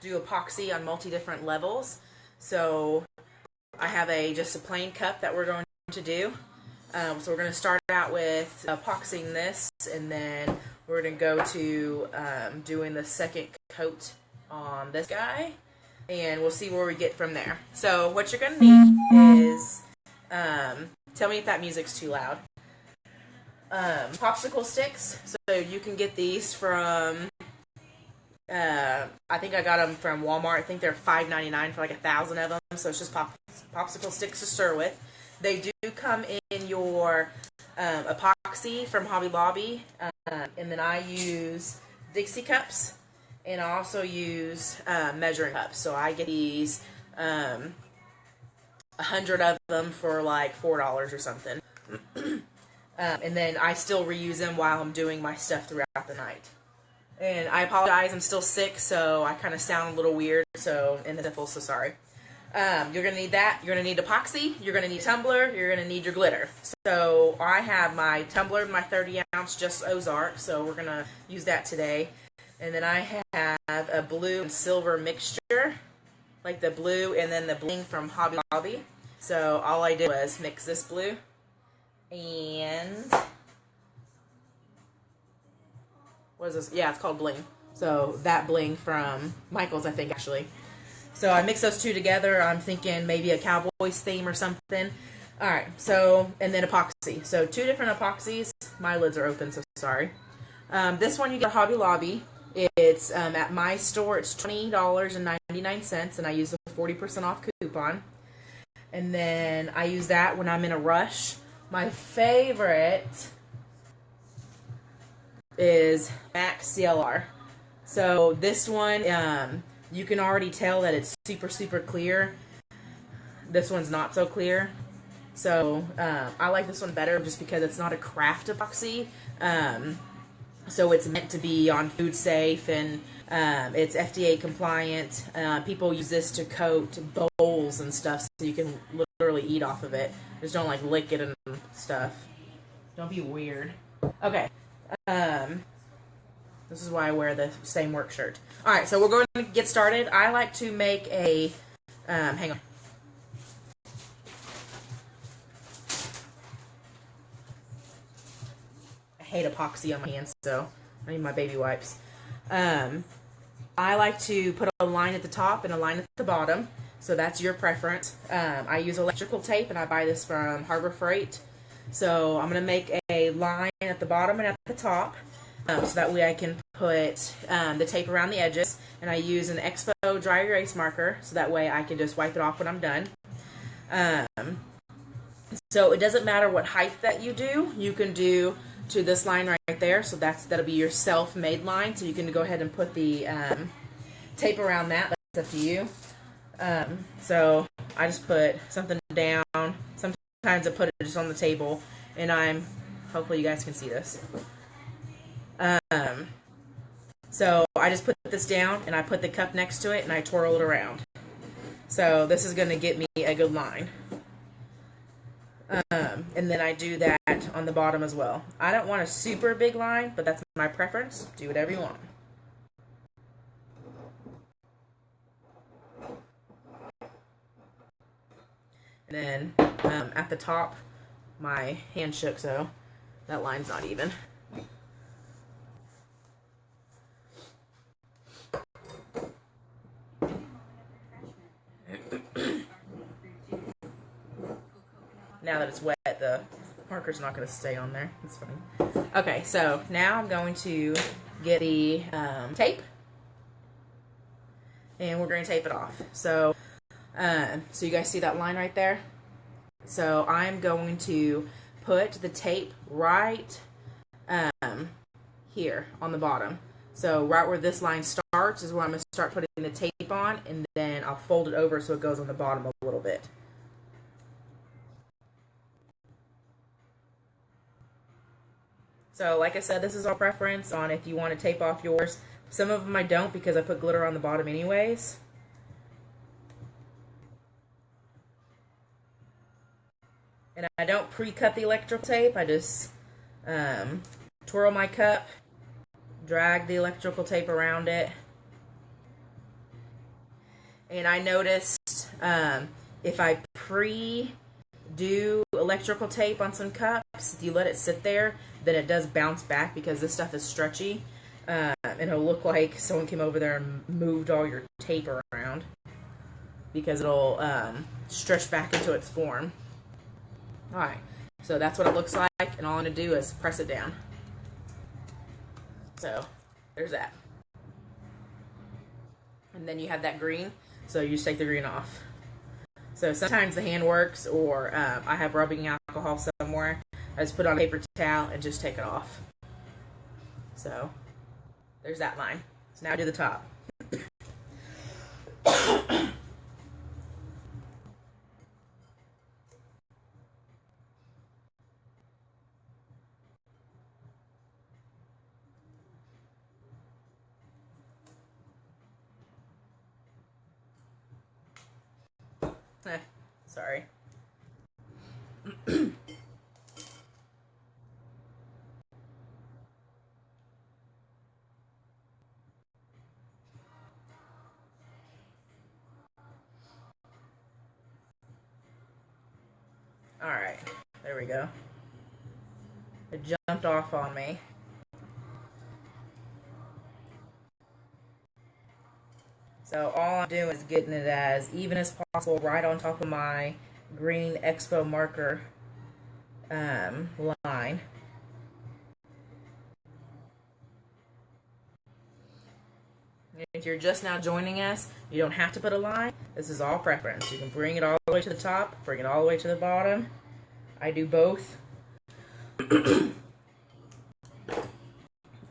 do epoxy on different levels. So I have just a plain cup that we're going to do. So we're going to start out with epoxying this, and then we're going to go to doing the second coat on this guy, and we'll see where we get from there. So what you're going to need is, tell me if that music's too loud. Popsicle sticks. So you can get these from, I think I got them from Walmart. I think they're $5.99 for like 1,000 of them. So it's just popsicle sticks to stir with. They do come in your epoxy from Hobby Lobby, and then I use Dixie Cups, and I also use measuring cups. So I get these 100 of them for like $4 or something. And then I still reuse them while I'm doing my stuff throughout the night. And I apologize, I'm still sick, so I kind of sound a little weird, so sorry. You're going to need that. You're going to need epoxy. You're going to need tumbler. You're going to need your glitter. So I have my tumbler, my 30 ounce, just Ozark, so we're going to use that today. And then I have a blue and silver mixture, like the blue and then the bling from Hobby Lobby. So all I did was mix this blue and what is this? Yeah, it's called bling. So that bling from Michael's, I think, actually. So I mix those two together. I'm thinking maybe a Cowboys theme or something. All right, so, and then epoxy. So 2 different epoxies. My lids are open, so sorry. This one you get at Hobby Lobby. It's at my store, it's $20.99, and I use the 40% off coupon. And then I use that when I'm in a rush. My favorite is MAC CLR. So this one, you can already tell that it's super clear. This one's not so clear. So I like this one better just because it's not a craft epoxy. So it's meant to be on food safe, and it's FDA compliant. People use this to coat bowls and stuff so you can literally eat off of it. Just don't like lick it and stuff. Don't be weird. Okay. This is why I wear the same work shirt. Alright, so we're going to get started. I like to make a, hang on. I hate epoxy on my hands, so I need my baby wipes. I like to put a line at the top and a line at the bottom, so that's your preference. I use electrical tape, and I buy this from Harbor Freight. So I'm going to make a line at the bottom and at the top, so that way I can put the tape around the edges. And I use an Expo dry erase marker, so that way I can just wipe it off when I'm done. So it doesn't matter what height that you do. You can do to this line right there, so that'll be your self-made line. So you can go ahead and put the tape around that. That's up to you. So I just put something down. Sometimes I put it just on the table, and hopefully you guys can see this. So I just put this down, and I put the cup next to it, and I twirl it around. So this is going to get me a good line. And then I do that on the bottom as well. I don't want a super big line, but that's my preference. Do whatever you want. And then at the top, my hand shook, so that line's not even. Now that it's wet, the marker's not going to stay on there. It's funny. Okay, so now I'm going to get the tape, and we're going to tape it off. So you guys see that line right there? So I'm going to put the tape right here on the bottom. So right where this line starts is where I'm going to start putting the tape on, and then I'll fold it over so it goes on the bottom a little bit. So like I said, this is our preference on if you want to tape off yours. Some of them I don't because I put glitter on the bottom anyways. And I don't pre-cut the electrical tape. I just twirl my cup, drag the electrical tape around it, And I noticed if I do electrical tape on some cups, if you let it sit there, then it does bounce back because this stuff is stretchy. And it'll look like someone came over there and moved all your tape around because it'll stretch back into its form. Alright, so that's what it looks like, and all I'm going to do is press it down. So, there's that. And then you have that green, so you just take the green off. So sometimes the hand works, or I have rubbing alcohol somewhere. I just put on a paper towel and just take it off. So, there's that line. So now I do the top. Sorry. Alright, there we go. It jumped off on me. So all I'm doing is getting it as even as possible right on top of my green Expo Marker line. If you're just now joining us, you don't have to put a line. This is all preference. You can bring it all the way to the top, bring it all the way to the bottom. I do both.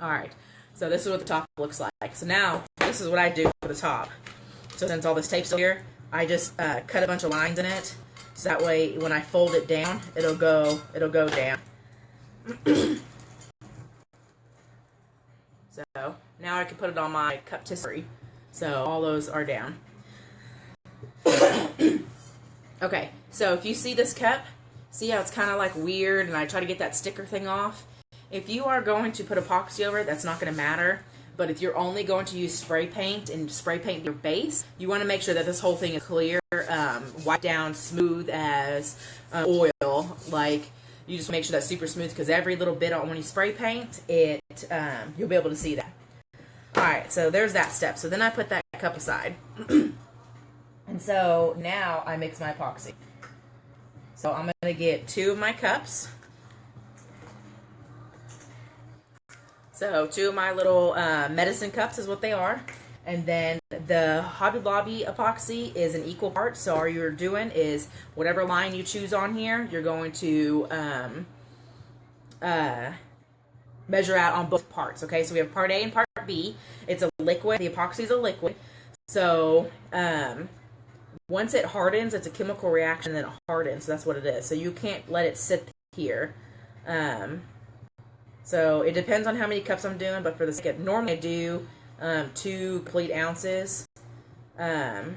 Alright, so this is what the top looks like. So now, this is what I do for the top. So since all this tape's still here, I just cut a bunch of lines in it. So that way, when I fold it down, it'll go down. So now I can put it on my cup tisserie. So all those are down. Okay, so if you see this cup, see how it's kind of like weird, and I try to get that sticker thing off. If you are going to put epoxy over it, that's not going to matter. But if you're only going to use spray paint and spray paint your base, you want to make sure that this whole thing is clear, wiped down, smooth as oil. Like, you just make sure that's super smooth, because every little bit when you spray paint, you'll be able to see that. Alright, so there's that step. So then I put that cup aside. And so now I mix my epoxy. So I'm going to get 2 of my cups. So 2 of my little medicine cups is what they are. And then the Hobby Lobby epoxy is an equal part. So all you're doing is whatever line you choose on here, you're going to measure out on both parts. Okay, so we have part A and part B. It's a liquid. The epoxy is a liquid. So once it hardens, it's a chemical reaction, and then it hardens. So that's what it is. So you can't let it sit here. So it depends on how many cups I'm doing, but for the sake of, normally I do 2 complete ounces. But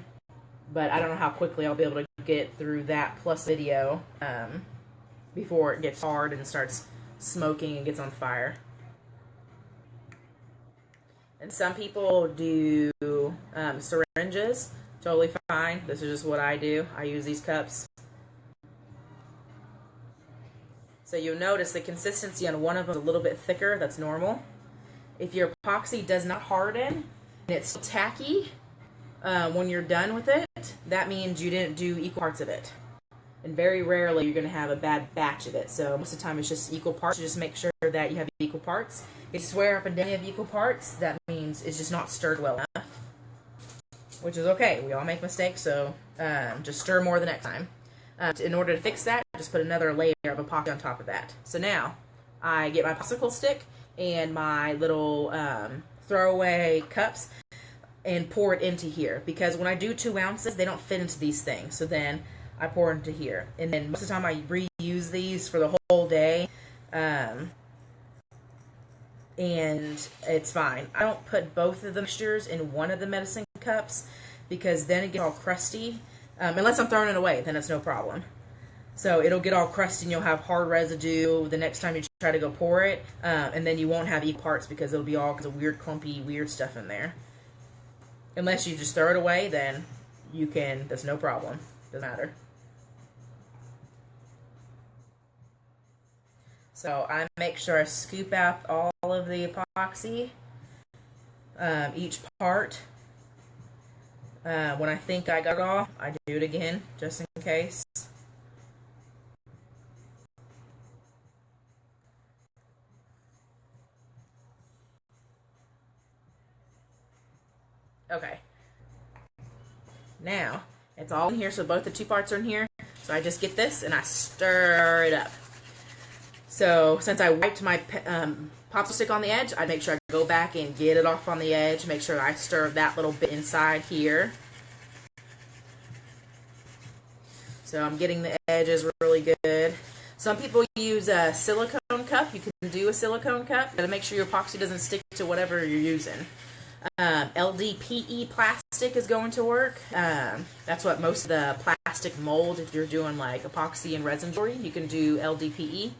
I don't know how quickly I'll be able to get through that plus video before it gets hard and starts smoking and gets on fire. And some people do syringes. Totally fine. This is just what I do. I use these cups. So you'll notice the consistency on one of them is a little bit thicker. That's normal. If your epoxy does not harden and it's tacky when you're done with it, that means you didn't do equal parts of it. And very rarely you're going to have a bad batch of it. So most of the time it's just equal parts. You just make sure that you have equal parts. If you swear up and down you have equal parts, that means it's just not stirred well enough. Which is okay. We all make mistakes, so just stir more the next time. In order to fix that, just put another layer of epoxy on top of that. So now, I get my popsicle stick and my little throwaway cups and pour it into here. Because when I do 2 ounces, they don't fit into these things. So then I pour into here. And then most of the time I reuse these for the whole day. And it's fine. I don't put both of the mixtures in one of the medicine cups because then it gets all crusty. Unless I'm throwing it away, then it's no problem. So it'll get all crusty and you'll have hard residue the next time you try to go pour it. And then you won't have equal parts because it'll be all kinds of weird, clumpy, weird stuff in there. Unless you just throw it away, then you can, that's no problem. Doesn't matter. So I make sure I scoop out all of the epoxy, each part. When I think I got it off, I do it again, just in case. Okay. Now, it's all in here, so both the two parts are in here. So I just get this and I stir it up. So since I wiped my popsicle stick on the edge, I make sure I go back and get it off on the edge. Make sure I stir that little bit inside here. So I'm getting the edges really good. Some people use a silicone cup. You can do a silicone cup. Gotta make sure your epoxy doesn't stick to whatever you're using. LDPE plastic is going to work. That's what most of the plastic mold, if you're doing like epoxy and resin jewelry, you can do LDPE.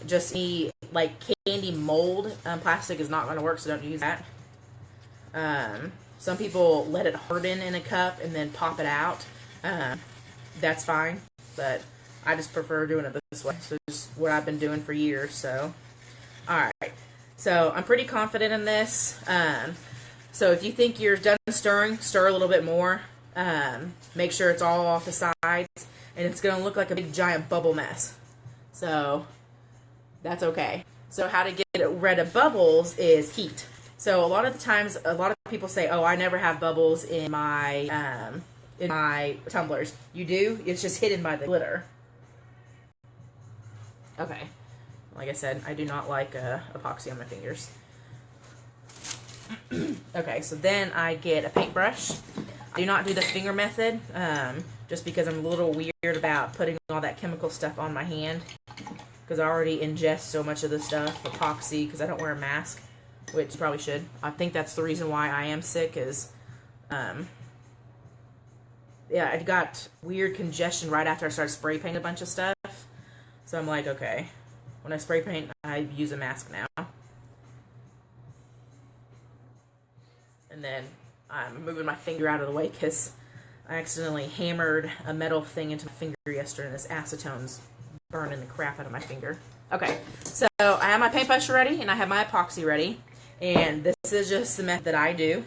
Just any like candy mold plastic is not going to work, so don't use that. Some people let it harden in a cup and then pop it out. That's fine, but I just prefer doing it this way. So it's what I've been doing for years. So, all right. So I'm pretty confident in this. So if you think you're done stirring, stir a little bit more. Make sure it's all off the sides, and it's going to look like a big giant bubble mess. So that's okay. So how to get rid of bubbles is heat. So a lot of the times, a lot of people say, "Oh, I never have bubbles in my tumblers." You do. It's just hidden by the glitter. Okay. Like I said, I do not like epoxy on my fingers. Okay, so then I get a paintbrush. I do not do the finger method, just because I'm a little weird about putting all that chemical stuff on my hand. Because I already ingest so much of the stuff, epoxy, because I don't wear a mask, which you probably should. I think that's the reason why I am sick is, yeah, I got weird congestion right after I started spray painting a bunch of stuff. So I'm like, okay, when I spray paint, I use a mask now. And then I'm moving my finger out of the way because I accidentally hammered a metal thing into my finger yesterday, and this acetone's burning the crap out of my finger. Okay, so I have my paintbrush ready, and I have my epoxy ready, and this is just the method that I do.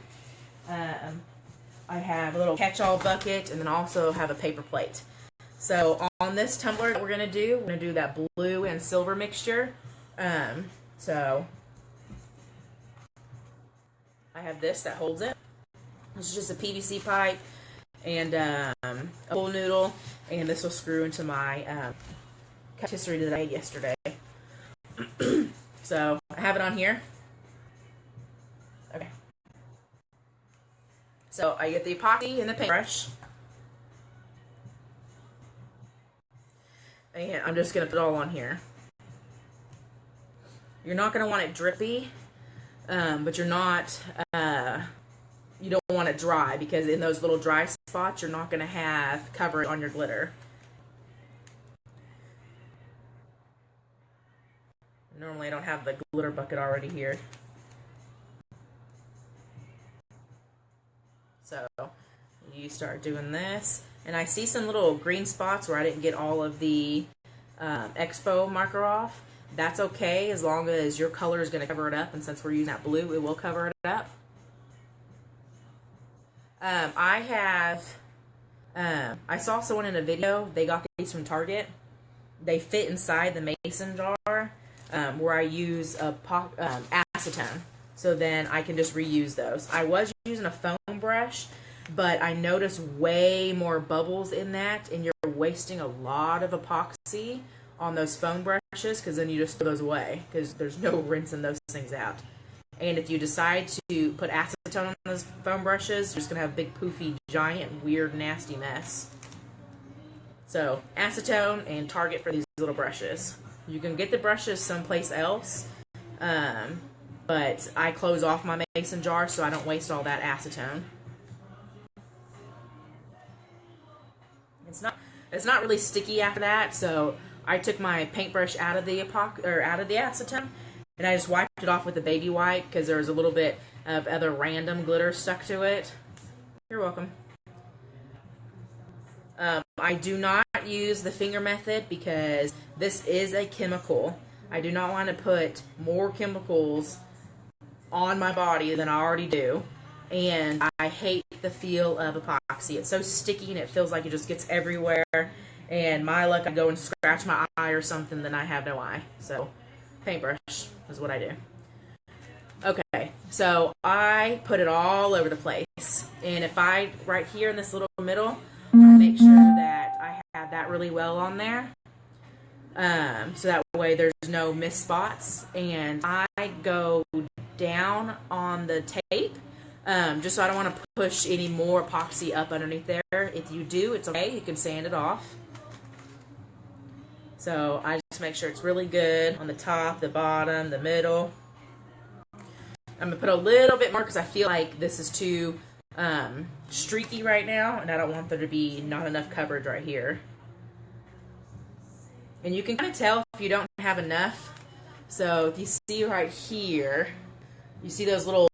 I have a little catch-all bucket, and then also have a paper plate. So on this tumbler that we're going to do that blue and silver mixture. So I have this that holds it. This is just a PVC pipe and a whole noodle, and this will screw into my patisserie that I made yesterday. So I have it on here. Okay. So I get the epoxy and the paintbrush. And I'm just going to put it all on here. You're not going to want it drippy, but you're not, you don't want it dry, because in those little dry spots, you're not going to have coverage on your glitter. Normally I don't have the glitter bucket already here. So you start doing this. And I see some little green spots where I didn't get all of the Expo marker off. That's okay, as long as your color is going to cover it up. And since we're using that blue, it will cover it up. I saw someone in a video, they got these from Target. They fit inside the mason jar, where I use a acetone. So then I can just reuse those. I was using a foam brush, but I noticed way more bubbles in that, and you're wasting a lot of epoxy on those foam brushes, because then you just throw those away, because there's no rinsing those things out. And if you decide to put acetone on those foam brushes, you're just going to have a big, poofy, giant, weird, nasty mess. So, acetone and Target for these little brushes. You can get the brushes someplace else, but I close off my mason jar so I don't waste all that acetone. It's not really sticky after that, so I took my paintbrush out of the acetone, and I just wiped it off with a baby wipe because there was a little bit of other random glitter stuck to it. You're welcome. I do not use the finger method because this is a chemical. I do not want to put more chemicals on my body than I already do. And I hate the feel of epoxy. It's so sticky and it feels like it just gets everywhere. And my luck, I go and scratch my eye or something, then I have no eye. So paintbrush is what I do. Okay, so I put it all over the place. And if I, right here in this little middle, I make sure that I have that really well on there. So that way there's no missed spots. And I go down on the tape, just so I don't want to push any more epoxy up underneath there. If you do, it's okay. You can sand it off. So I just make sure it's really good on the top, the bottom, the middle. I'm going to put a little bit more because I feel like this is too streaky right now, and I don't want there to be not enough coverage right here. And you can kind of tell if you don't have enough. So if you see right here, you see those little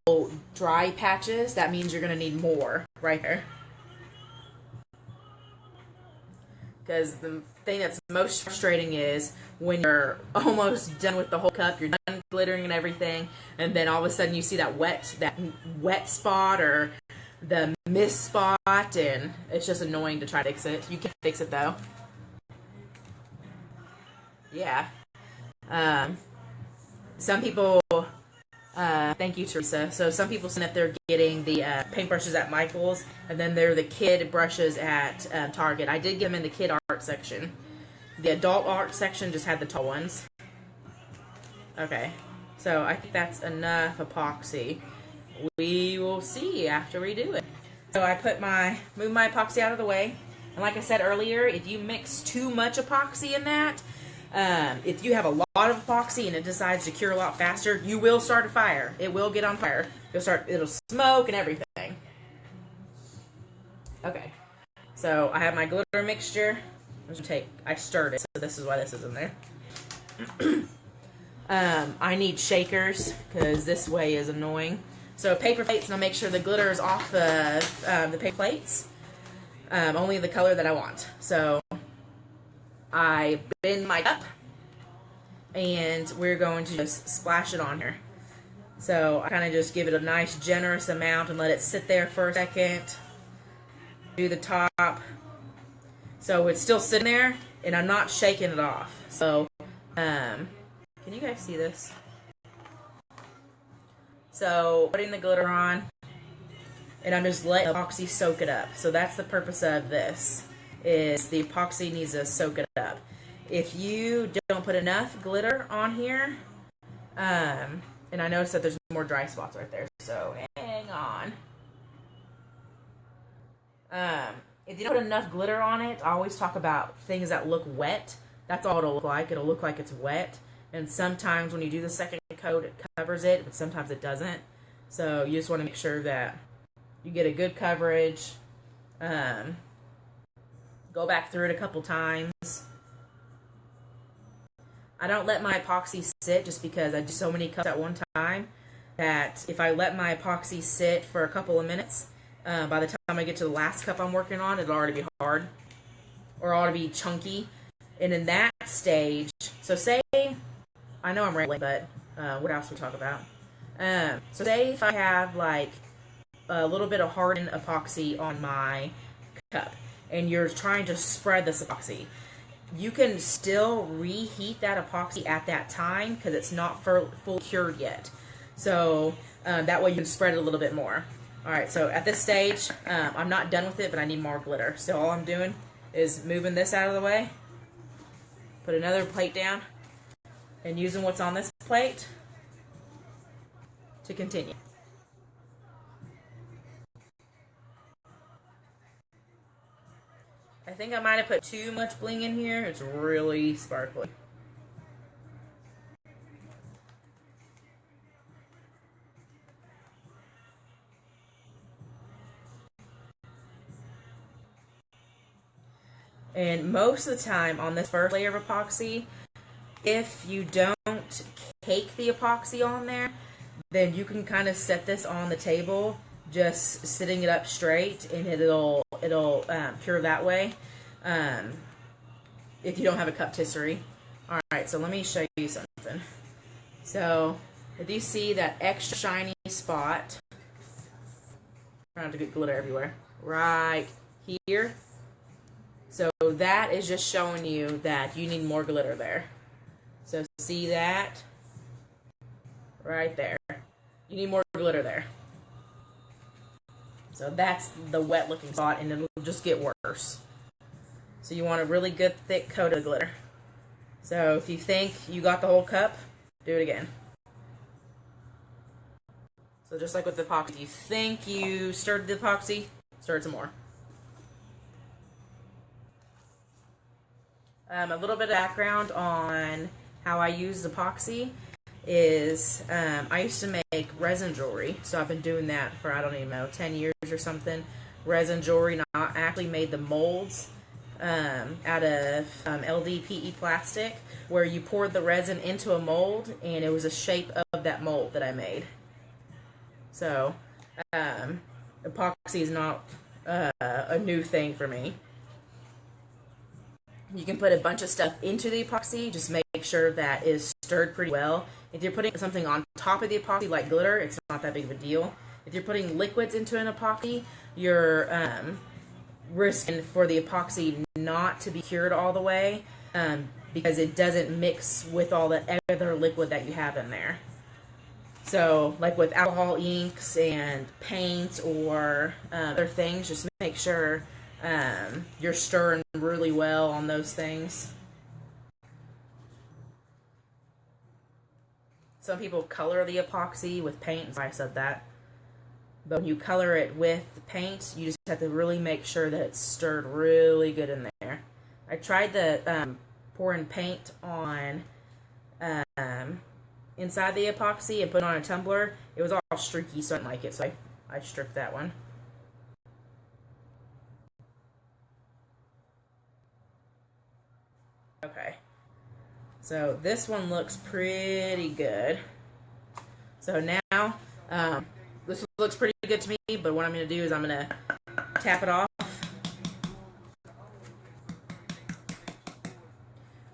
dry patches, that means you're going to need more right there. Because the thing that's most frustrating is when you're almost done with the whole cup, you're done glittering and everything, and then all of a sudden you see that wet spot or the mist spot, and it's just annoying to try to fix it. You can fix it though. Yeah. Some people, thank you, Teresa. So some people say that they're getting the paintbrushes at Michael's, and then they're the kid brushes at Target. I did get them in the kid art section. The adult art section just had the tall ones. Okay, so I think that's enough epoxy. We will see after we do it. So I move my epoxy out of the way. And like I said earlier, if you mix too much epoxy in that, if you have a lot of epoxy and it decides to cure a lot faster, you will start a fire. It will get on fire. It'll smoke and everything. Okay, so I have my glitter mixture. I stirred it, so this is why this is in there. I need shakers because this way is annoying. So paper plates, and I'll make sure the glitter is off of the paper plates. Only the color that I want. So I bend my cup, and we're going to just splash it on here. So I kind of just give it a nice generous amount and let it sit there for a second. Do the top. So it's still sitting there, and I'm not shaking it off. So, can you guys see this? So, putting the glitter on, and I'm just letting the epoxy soak it up. So that's the purpose of this, is the epoxy needs to soak it up. If you don't put enough glitter on here, and I noticed that there's more dry spots right there, so hang on. If you don't put enough glitter on it, I always talk about things that look wet. That's all it'll look like. It'll look like it's wet. And sometimes when you do the second coat, it covers it, but sometimes it doesn't. So you just want to make sure that you get a good coverage. Go back through it a couple times. I don't let my epoxy sit just because I do so many cups at one time that if I let my epoxy sit for a couple of minutes, by the time I get to the last cup I'm working on, it'll already be hard or already be chunky. And in that stage, so say, I know I'm rambling, but what else we talk about? So say if I have like a little bit of hardened epoxy on my cup and you're trying to spread this epoxy, you can still reheat that epoxy at that time because it's not full cured yet. So that way you can spread it a little bit more. Alright, so at this stage, I'm not done with it, but I need more glitter. So all I'm doing is moving this out of the way, put another plate down, and using what's on this plate to continue. I think I might have put too much bling in here. It's really sparkly. And most of the time on this first layer of epoxy, if you don't cake the epoxy on there, then you can kind of set this on the table, just sitting it up straight, and it'll cure that way. if you don't have a cup tisserie. Alright, so let me show you something. So, if you see that extra shiny spot, I don't have to get glitter everywhere, right here. So that is just showing you that you need more glitter there. So see that? Right there. You need more glitter there. So that's the wet looking spot, and it'll just get worse. So you want a really good thick coat of glitter. So if you think you got the whole cup, do it again. So just like with the epoxy, if you think you stirred the epoxy, stir it some more. A little bit of background on how I use epoxy is I used to make resin jewelry, so I've been doing that for, I don't even know, 10 years or something. Resin jewelry, and I actually made the molds out of LDPE plastic, where you poured the resin into a mold, and it was a shape of that mold that I made. So epoxy is not a new thing for me. You can put a bunch of stuff into the epoxy, just make sure that is stirred pretty well. If you're putting something on top of the epoxy like glitter, it's not that big of a deal. If you're putting liquids into an epoxy, you're risking for the epoxy not to be cured all the way because it doesn't mix with all the other liquid that you have in there. So, like with alcohol inks and paints or other things, just make sure you're stirring really well on those things. Some people color the epoxy with paint, I said that. But when you color it with the paint, you just have to really make sure that it's stirred really good in there. I tried the pouring paint on inside the epoxy and put it on a tumbler. It was all streaky, so I didn't like it, so I stripped that one. Okay, so this one looks pretty good. So now, this looks pretty good to me, but what I'm going to do is I'm going to tap it off.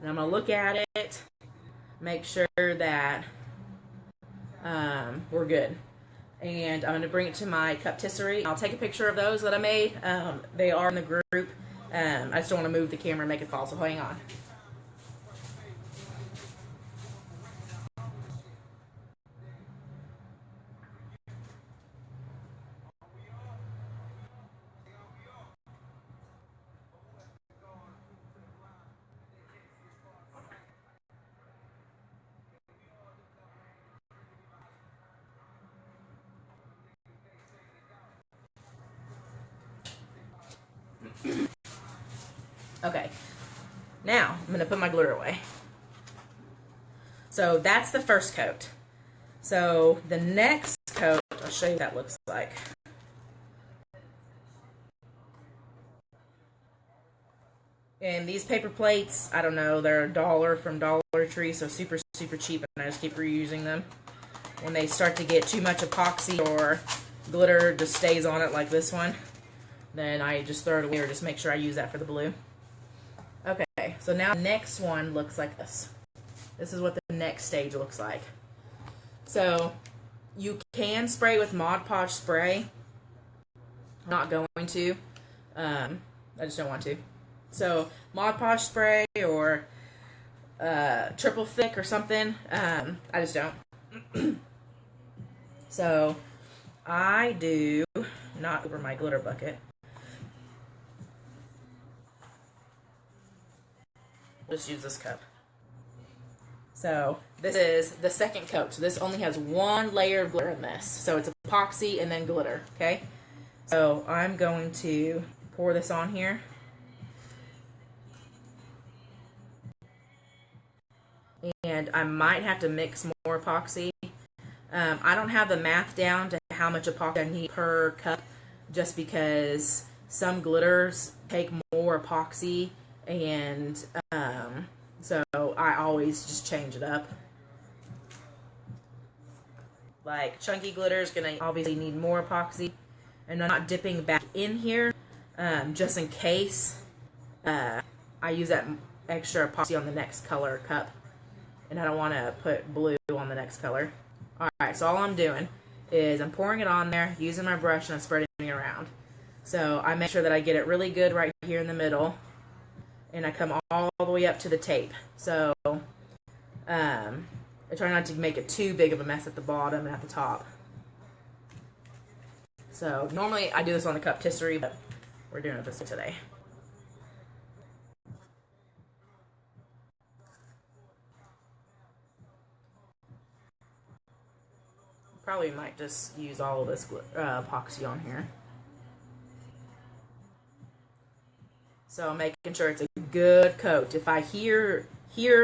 And I'm going to look at it, make sure that we're good. And I'm going to bring it to my cup tisserie. I'll take a picture of those that I made. They are in the group. I just don't want to move the camera and make it fall, so hang on. Okay, now I'm going to put my glitter away. So that's the first coat. So the next coat, I'll show you what that looks like. And these paper plates, I don't know, they're $1 from Dollar Tree, so super, super cheap, and I just keep reusing them. When they start to get too much epoxy or glitter just stays on it like this one, then I just throw it away or just make sure I use that for the blue. Okay, so now the next one looks like this. This is what the next stage looks like. So you can spray with Mod Podge spray. I'm not going to. I just don't want to. So Mod Podge spray or triple thick or something. I just don't. So I do not over my glitter bucket. Just use this cup. So this is the second coat. So this only has one layer of glitter in this. So it's epoxy and then glitter, okay? So I'm going to pour this on here. And I might have to mix more epoxy. I don't have the math down to how much epoxy I need per cup, just because some glitters take more epoxy, and so I always just change it up. Like chunky glitter is going to obviously need more epoxy, and I'm not dipping back in here just in case I use that extra epoxy on the next color cup, and I don't want to put blue on the next color. Alright, so all I'm doing is I'm pouring it on there, using my brush, and I'm spreading it around. So I make sure that I get it really good right here in the middle, and I come all the way up to the tape. So I try not to make it too big of a mess at the bottom and at the top. So normally I do this on the cup tisserie, but we're doing it this way today. Probably might just use all of this epoxy on here. So I'm making sure it's a good coat. If I hear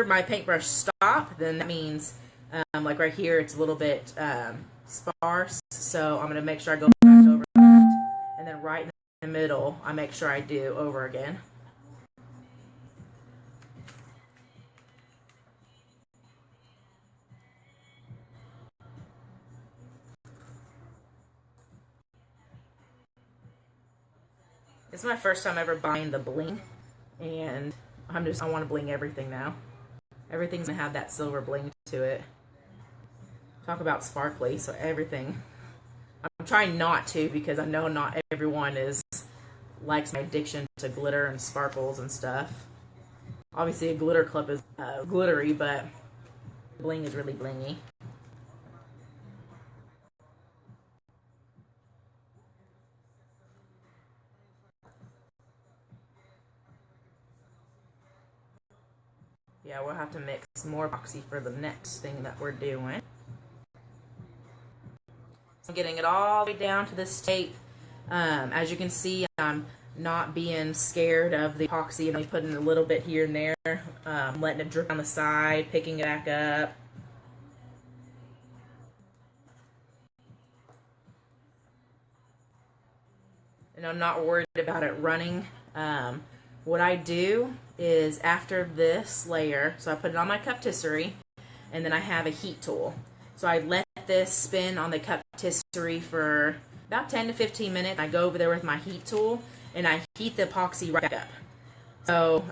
my paintbrush stop, then that means like right here it's a little bit sparse. So I'm going to make sure I go back over that. And then right in the middle, I make sure I do over again. It's my first time ever buying the bling, and I want to bling everything now. Everything's gonna have that silver bling to it. Talk about sparkly, so everything. I'm trying not to, because I know not everyone likes my addiction to glitter and sparkles and stuff. Obviously a glitter clip is glittery, but bling is really blingy. Yeah, we'll have to mix more epoxy for the next thing that we're doing. So I'm getting it all the way down to this tape. As you can see, I'm not being scared of the epoxy, and I'm putting a little bit here and there, letting it drip on the side, picking it back up. And I'm not worried about it running. What I do is after this layer, so I put it on my cup tisserie, and then I have a heat tool. So I let this spin on the cup tisserie for about 10 to 15 minutes. I go over there with my heat tool, and I heat the epoxy right up. So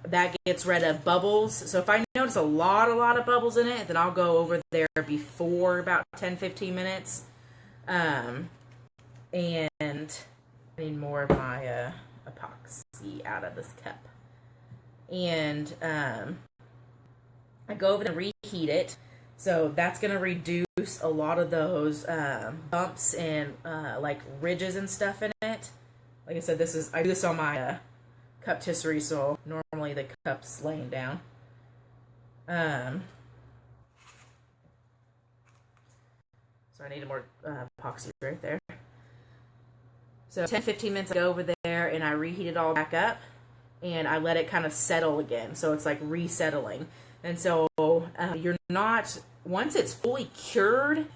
that gets rid of bubbles. So if I notice a lot of bubbles in it, then I'll go over there before about 10-15 minutes. And I need more of my epoxy out of this cup. And I go over and reheat it. So that's going to reduce a lot of those bumps and like ridges and stuff in it. Like I said, I do this on my cup tisserie, so normally the cup's laying down. So I needed more epoxy right there. So 10-15 minutes I go over there and I reheat it all back up, and I let it kind of settle again. So it's like resettling. And so you're not, once it's fully cured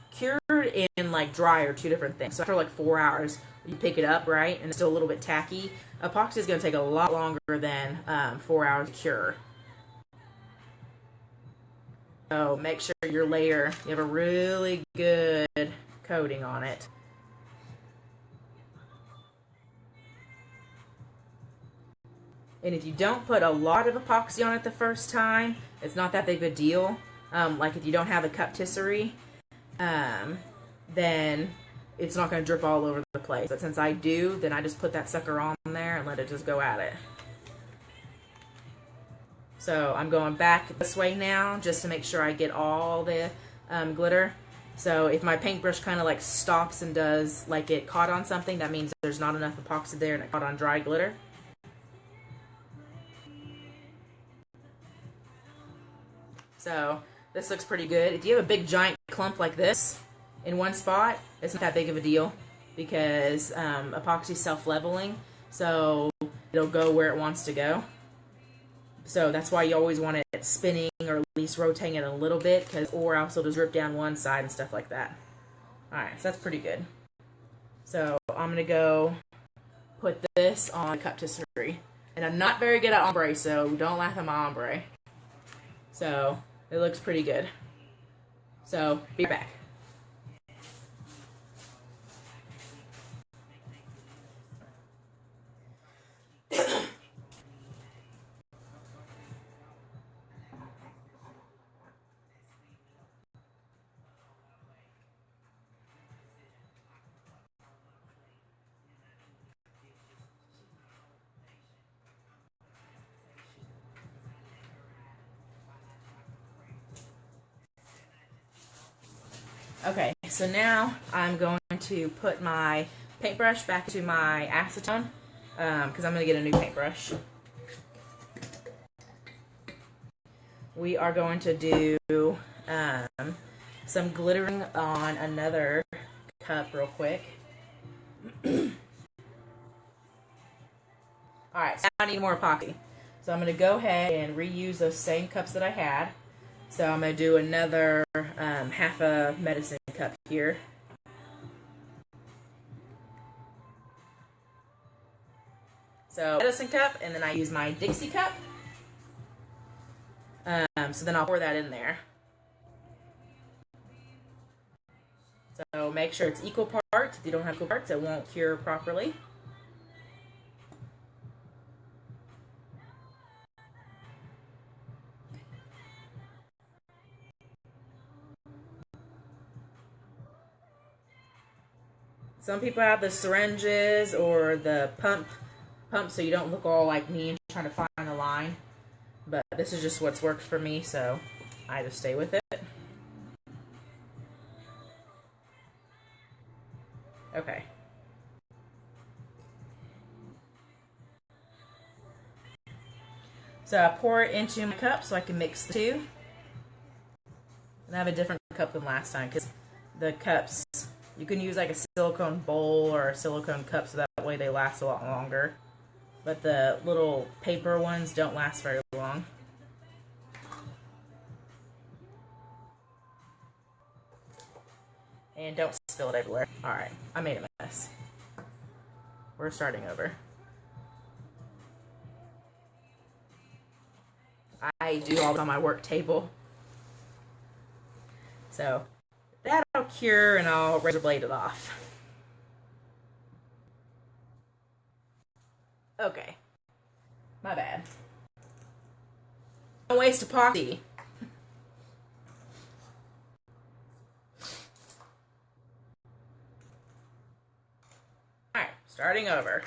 and like dry are two different things. So after like 4 hours, you pick it up, right? And it's still a little bit tacky. Epoxy is going to take a lot longer than 4 hours to cure. So make sure your layer, you have a really good coating on it. And if you don't put a lot of epoxy on it the first time, it's not that big of a deal. Like if you don't have a cup tisserie, then it's not going to drip all over the place. But since I do, then I just put that sucker on there and let it just go at it. So I'm going back this way now just to make sure I get all the glitter. So if my paintbrush kind of like stops and does like it caught on something, that means there's not enough epoxy there and it caught on dry glitter. So this looks pretty good. If you have a big giant clump like this in one spot, it's not that big of a deal because epoxy is self-leveling, so it'll go where it wants to go. So that's why you always want it spinning or at least rotating it a little bit, or else it'll just drip down one side and stuff like that. Alright, so that's pretty good. So I'm going to go put this on the cup tisserie. And I'm not very good at ombre, so don't laugh at my ombre. So it looks pretty good. So be right back. Okay, so now I'm going to put my paintbrush back into my acetone because I'm going to get a new paintbrush. We are going to do some glittering on another cup real quick. Alright, so I need more epoxy. So I'm going to go ahead and reuse those same cups that I had. So I'm going to do another half a medicine cup here. So medicine cup, and then I use my Dixie Cup. So then I'll pour that in there. So make sure it's equal parts. If you don't have equal parts, it won't cure properly. Some people have the syringes or the pump so you don't look all like me and trying to find a line. But this is just what's worked for me, so I just stay with it. Okay. So I pour it into my cup so I can mix the two. And I have a different cup than last time because the cups, you can use like a silicone bowl or a silicone cup so that way they last a lot longer. But the little paper ones don't last very long. And don't spill it everywhere. Alright, I made a mess. We're starting over. I do all on my work table. So that'll cure and I'll razor blade it off. Okay. My bad. Don't waste epoxy. Alright, starting over.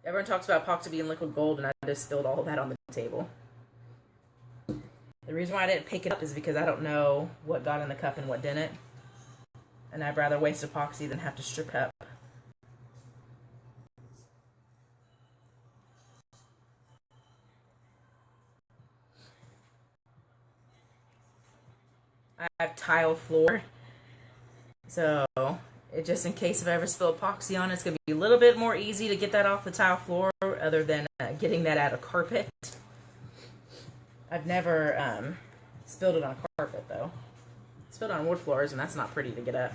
Everyone talks about epoxy being liquid gold, and I just spilled all of that on the table. The reason why I didn't pick it up is because I don't know what got in the cup and what didn't. And I'd rather waste epoxy than have to strip it up. I have tile floor, so just in case if I ever spill epoxy on it, it's going to be a little bit more easy to get that off the tile floor other than getting that out of carpet. I've never spilled it on carpet though. Spilled on wood floors, and that's not pretty to get up.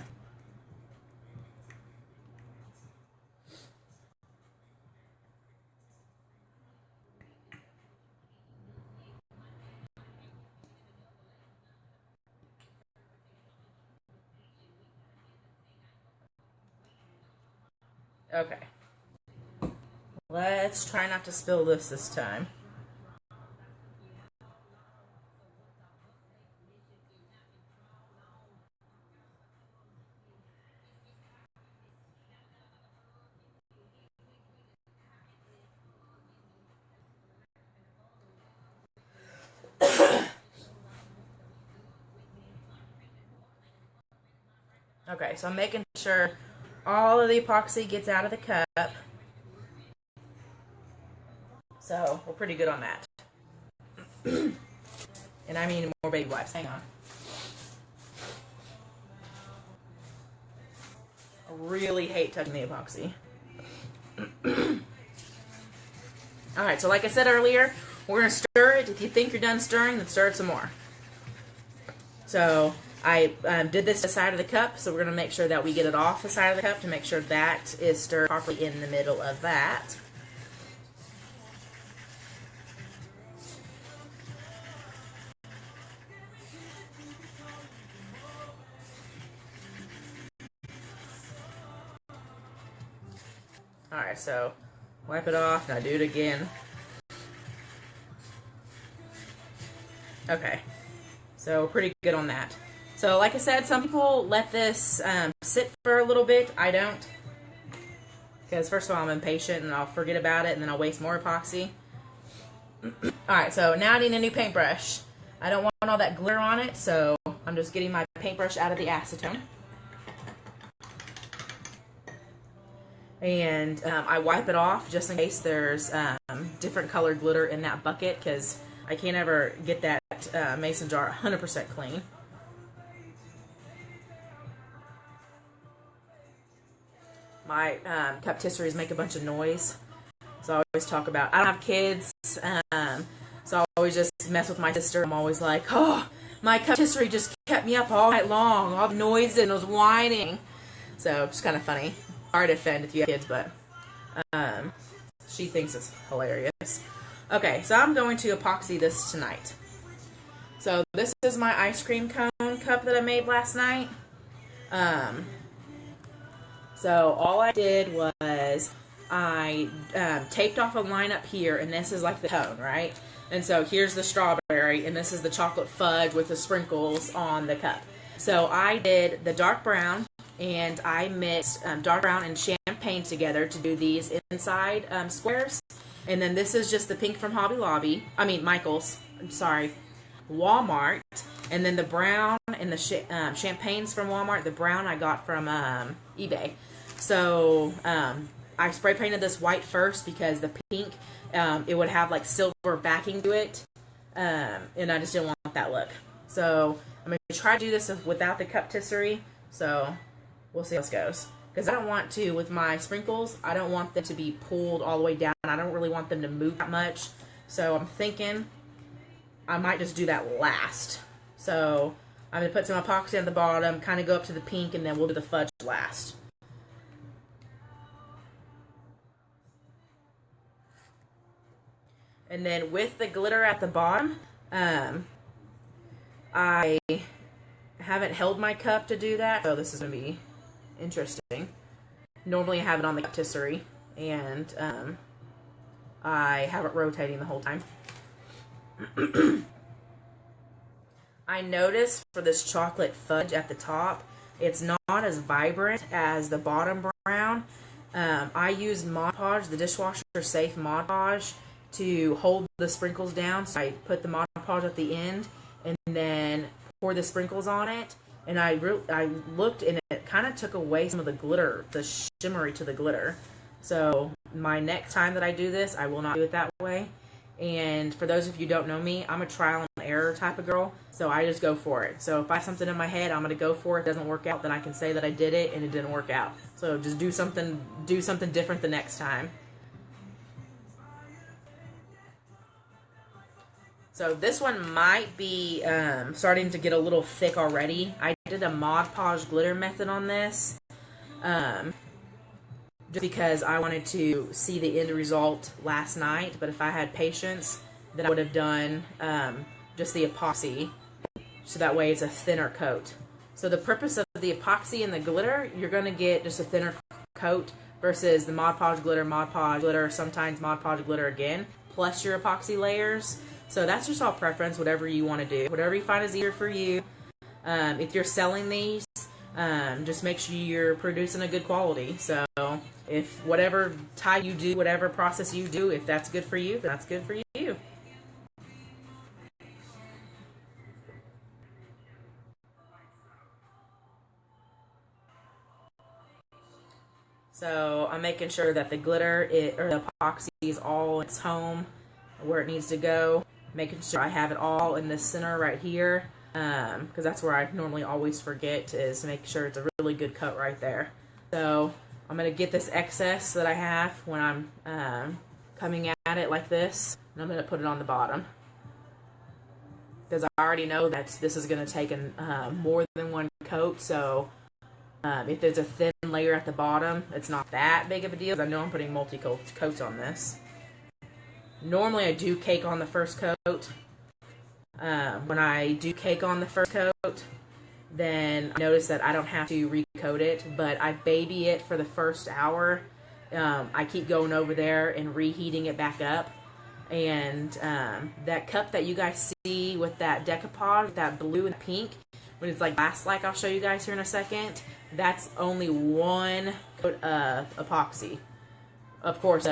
Okay. Let's try not to spill this time. Okay, so I'm making sure all of the epoxy gets out of the cup. So we're pretty good on that. And I mean more baby wipes. Hang on. I really hate touching the epoxy. Alright, so like I said earlier, we're going to stir it. If you think you're done stirring, then stir it some more. So I did this to the side of the cup, so we're going to make sure that we get it off the side of the cup to make sure that is stirred properly in the middle of that. Alright, so wipe it off, and I do it again. Okay, so pretty good on that. So like I said, some people let this sit for a little bit. I don't. Because first of all, I'm impatient and I'll forget about it and then I'll waste more epoxy. Alright, so now I need a new paintbrush. I don't want all that glitter on it, so I'm just getting my paintbrush out of the acetone. And I wipe it off just in case there's different colored glitter in that bucket, because I can't ever get that mason jar 100% clean. My cuptisseries make a bunch of noise, so I always talk about, I don't have kids, so I always just mess with my sister. I'm always like, oh, my cuptisserie just kept me up all night long, all the noise and was whining. So it's kind of funny. Hard to offend if you have kids, but she thinks it's hilarious. Okay, so I'm going to epoxy this tonight. So this is my ice cream cone cup that I made last night. So all I did was I taped off a line up here, and this is like the cone, right? And so here's the strawberry, and this is the chocolate fudge with the sprinkles on the cup. So I did the dark brown, and I mixed dark brown and champagne together to do these inside squares. And then this is just the pink from Hobby Lobby. I mean, Michael's. I'm sorry. Walmart. And then the brown and the champagnes from Walmart. The brown I got from eBay. So I spray painted this white first because the pink, it would have like silver backing to it. And I just didn't want that look. So I'm going to try to do this without the cuptisserie. So we'll see how this goes. Because I don't want to, with my sprinkles, I don't want them to be pulled all the way down. I don't really want them to move that much. So I'm thinking I might just do that last. So I'm going to put some epoxy on the bottom, kind of go up to the pink, and then we'll do the fudge last. And then with the glitter at the bottom, I haven't held my cup to do that, so this is going to be interesting. Normally I have it on the cuptisserie, and I have it rotating the whole time. I noticed for this chocolate fudge at the top, it's not as vibrant as the bottom brown. I used Mod Podge, the dishwasher safe Mod Podge, to hold the sprinkles down. So I put the Mod Podge at the end and then pour the sprinkles on it. And I looked, and it kind of took away some of the glitter, the shimmery to the glitter. So my next time that I do this, I will not do it that way. And for those of you who don't know me, I'm a trial and error type of girl, so I just go for it. So if I have something in my head, I'm going to go for it. If it doesn't work out, then I can say that I did it and it didn't work out. So just do something different the next time. So this one might be starting to get a little thick already. I did a Mod Podge glitter method on this. Just because I wanted to see the end result last night. But if I had patience, then I would have done just the epoxy. So that way it's a thinner coat. So the purpose of the epoxy and the glitter, you're going to get just a thinner coat versus the Mod Podge glitter, sometimes Mod Podge glitter again, plus your epoxy layers. So that's just all preference, whatever you want to do. Whatever you find is easier for you. If you're selling these, just make sure you're producing a good quality. So if whatever type you do, whatever process you do, if that's good for you, then that's good for you. So I'm making sure that the glitter or the epoxy is all in its home where it needs to go. Making sure I have it all in the center right here, because that's where I normally always forget, is to make sure it's a really good cut right there. So I'm going to get this excess that I have when I'm coming at it like this, and I'm going to put it on the bottom. Because I already know that this is going to take more than one coat, so if there's a thin layer at the bottom, it's not that big of a deal. I know I'm putting multi-coats on this. Normally I do cake on the first coat. When I do cake on the first coat, then I notice that I don't have to recoat it, but I baby it for the first hour. I keep going over there and reheating it back up. And that cup that you guys see with that decoupage, that blue and pink, when it's like glass-like, I'll show you guys here in a second, that's only one coat of epoxy. Of course,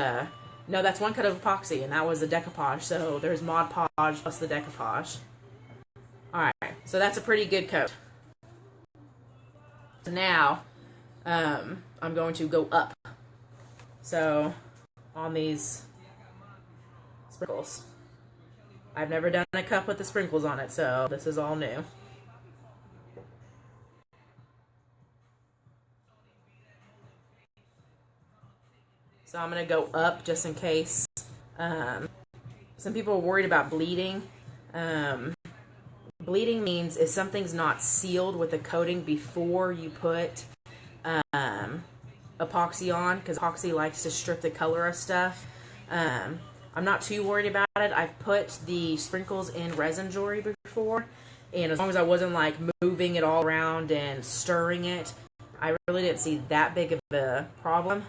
No, that's 1 coat of epoxy, and that was the decoupage. So there's Mod Podge plus the decoupage. Alright, so that's a pretty good coat. So now, I'm going to go up. So, on these sprinkles. I've never done a cup with the sprinkles on it, so this is all new. So I'm going to go up just in case. Some people are worried about bleeding. Bleeding means if something's not sealed with a coating before you put epoxy on, because epoxy likes to strip the color of stuff. I'm not too worried about it. I've put the sprinkles in resin jewelry before, and as long as I wasn't like moving it all around and stirring it, I really didn't see that big of a problem.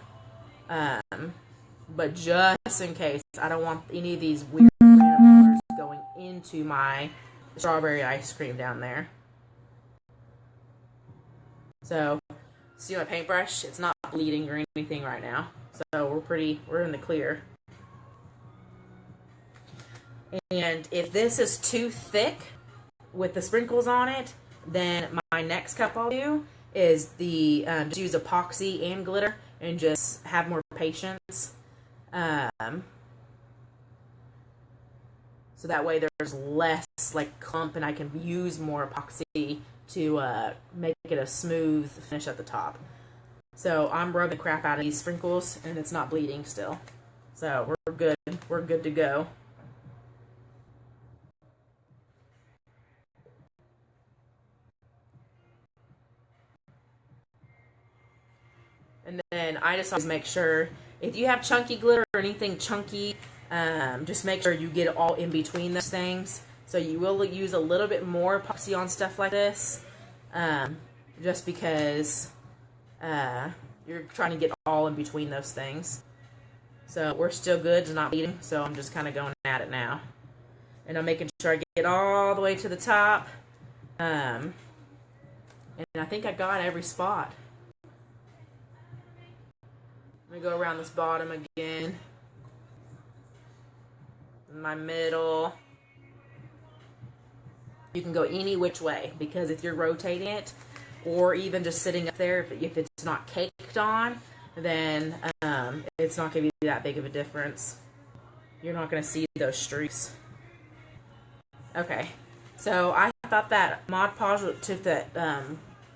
But just in case, I don't want any of these weird colors going into my strawberry ice cream down there. So, see my paintbrush? It's not bleeding or anything right now. So we're in the clear. And if this is too thick with the sprinkles on it, then my next cup I'll do is just use epoxy and glitter and just have more patience. So that way there's less like clump and I can use more epoxy to make it a smooth finish at the top. So I'm rubbing the crap out of these sprinkles and it's not bleeding still. So we're good. We're good to go. And then I just always make sure, if you have chunky glitter or anything chunky, just make sure you get it all in between those things. So you will use a little bit more epoxy on stuff like this, just because you're trying to get all in between those things. So we're still good, it's not bleeding, so I'm just kind of going at it now. And I'm making sure I get all the way to the top. And I think I got every spot. Let me go around this bottom again. My middle. You can go any which way, because if you're rotating it, or even just sitting up there, if it's not caked on, then it's not going to be that big of a difference. You're not going to see those streaks. Okay, so I thought that Mod Podge took that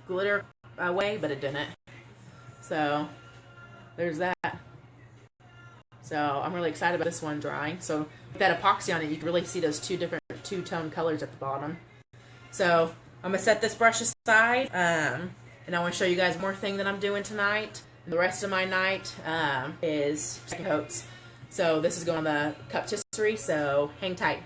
glitter away, but it didn't. So there's that. So I'm really excited about this one drying. So with that epoxy on it, you can really see those two-tone colors at the bottom. So I'm going to set this brush aside, and I want to show you guys one more thing that I'm doing tonight. And the rest of my night is second coats. So this is going on the cup tisserie, so hang tight.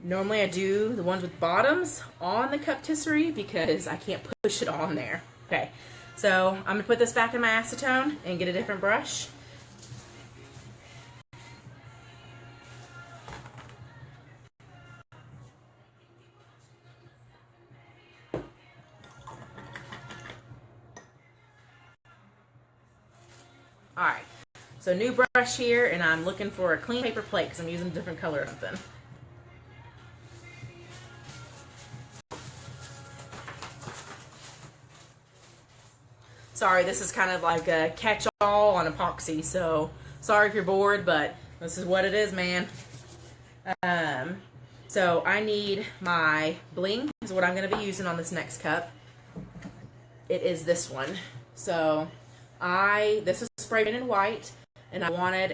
Normally I do the ones with bottoms on the cup tisserie because I can't push it on there. Okay, so I'm going to put this back in my acetone and get a different brush. Alright, so new brush here, and I'm looking for a clean paper plate because I'm using a different color or something. Sorry, this is kind of like a catch-all on epoxy, so sorry if you're bored, but this is what it is, man. So I need my bling, is what I'm going to be using on this next cup. It is this one. So This is spray painted white, and I wanted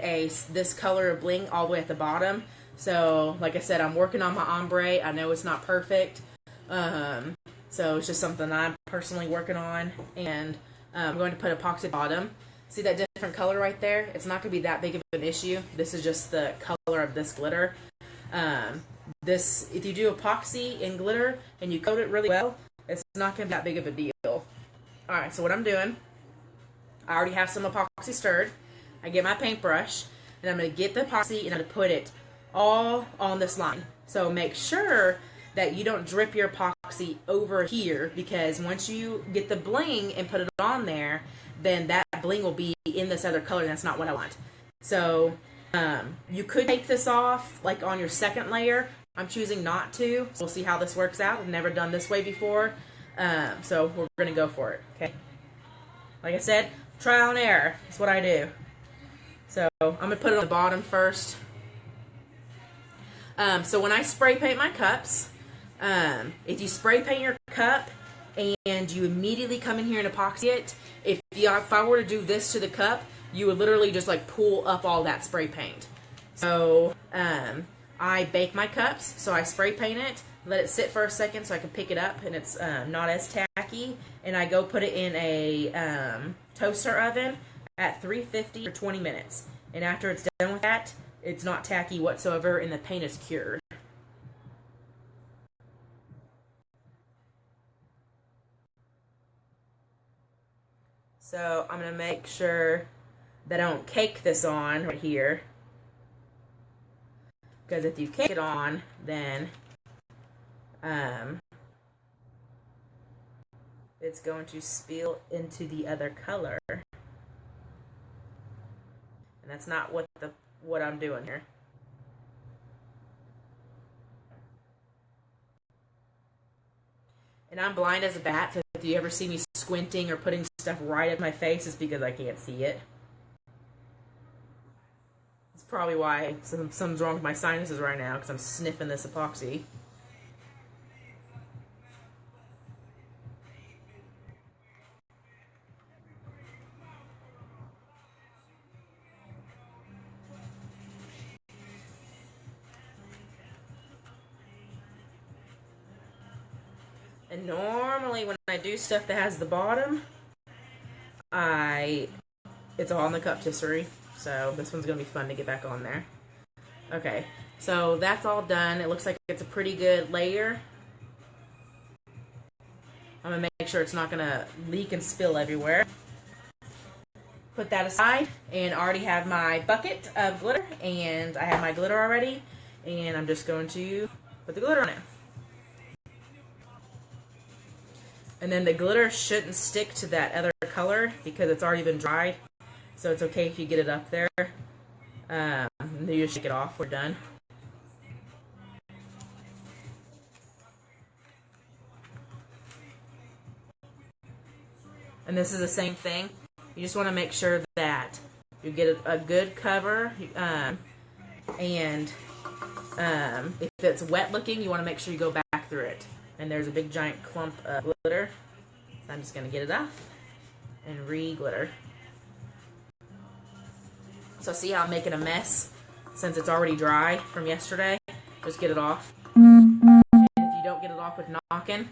this color of bling all the way at the bottom. So, like I said, I'm working on my ombre. I know it's not perfect. So it's just something I'm personally working on. And I'm going to put epoxy bottom. See that different color right there? It's not going to be that big of an issue. This is just the color of this glitter. If you do epoxy and glitter and you coat it really well, it's not going to be that big of a deal. Alright, so what I'm doing, I already have some epoxy stirred. I get my paintbrush, and I'm going to get the epoxy and I'm going to put it all on this line. So make sure that you don't drip your epoxy over here, because once you get the bling and put it on there, then that bling will be in this other color, and that's not what I want. So you could take this off like on your second layer. I'm choosing not to. So we'll see how this works out. I've never done this way before. So we're going to go for it. Okay. Like I said, trial and error is what I do. So I'm going to put it on the bottom first. So when I spray paint my cups, if you spray paint your cup and you immediately come in here and epoxy it, if I were to do this to the cup, you would literally just like pull up all that spray paint. So I bake my cups, so I spray paint it, let it sit for a second so I can pick it up and it's not as tacky, and I go put it in a toaster oven at 350 for 20 minutes. And after it's done with that, it's not tacky whatsoever and the paint is cured. So I'm going to make sure that I don't cake this on right here, because if you cake it on, then it's going to spill into the other color, and that's not what I'm doing here. And I'm blind as a bat, so if you ever see me squinting or putting stuff right at my face, it's because I can't see it. It's probably why something's wrong with my sinuses right now, because I'm sniffing this epoxy. And normally when I do stuff that has the bottom, it's all on the cup tisserie. So this one's going to be fun to get back on there. Okay, so that's all done. It looks like it's a pretty good layer. I'm going to make sure it's not going to leak and spill everywhere. Put that aside, and I already have my bucket of glitter, and I have my glitter already, and I'm just going to put the glitter on it. And then the glitter shouldn't stick to that other color because it's already been dried. So it's okay if you get it up there. And then you just shake it off. We're done. And this is the same thing. You just want to make sure that you get a good cover. And if it's wet looking, you want to make sure you go back through it. And there's a big giant clump of glitter. So I'm just going to get it off and re-glitter. So see how I'm making a mess since it's already dry from yesterday? Just get it off. And if you don't get it off with knocking,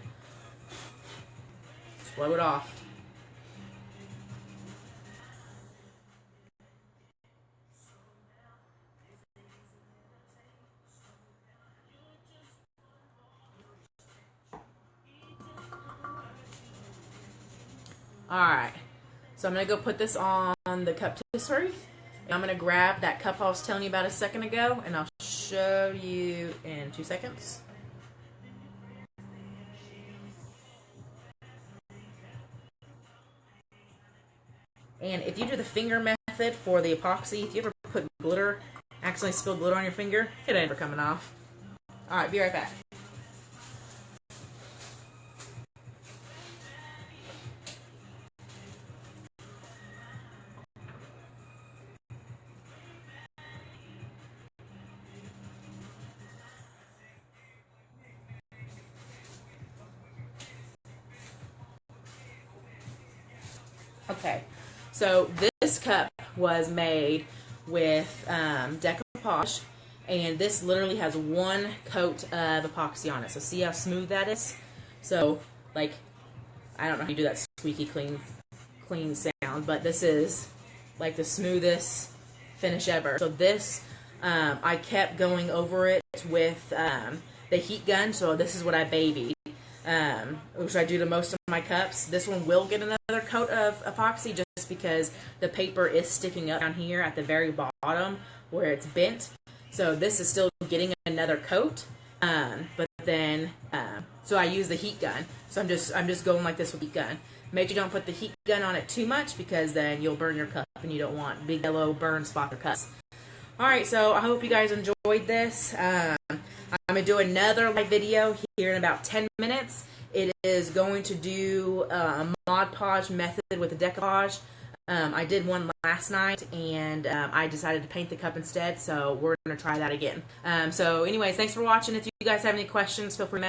just blow it off. Alright, so I'm going to go put this on the cup tisserie. And I'm going to grab that cup I was telling you about a second ago, and I'll show you in 2 seconds. And if you do the finger method for the epoxy, if you ever put glitter, accidentally spill glitter on your finger, it ain't ever coming off. Alright, be right back. Okay, So this cup was made with podge, and this literally has one coat of epoxy on it. So see how smooth that is? So like, I don't know how you do that squeaky clean sound, but this is like the smoothest finish ever. So this, I kept going over it with the heat gun. So this is what I babied, which I do to most of my cups. This one will get another coat of epoxy just because the paper is sticking up down here at the very bottom where it's bent. So this is still getting another coat, but then so I use the heat gun. So I'm just going like this with the heat gun. Make sure you don't put the heat gun on it too much, because then you'll burn your cup, and you don't want big yellow burn spots or cups. Alright, so I hope you guys enjoyed this. I'm going to do another live video here in about 10 minutes. It is going to do a Mod Podge method with a decoupage. I did one last night, and I decided to paint the cup instead, so we're going to try that again. So anyways, thanks for watching. If you guys have any questions, feel free to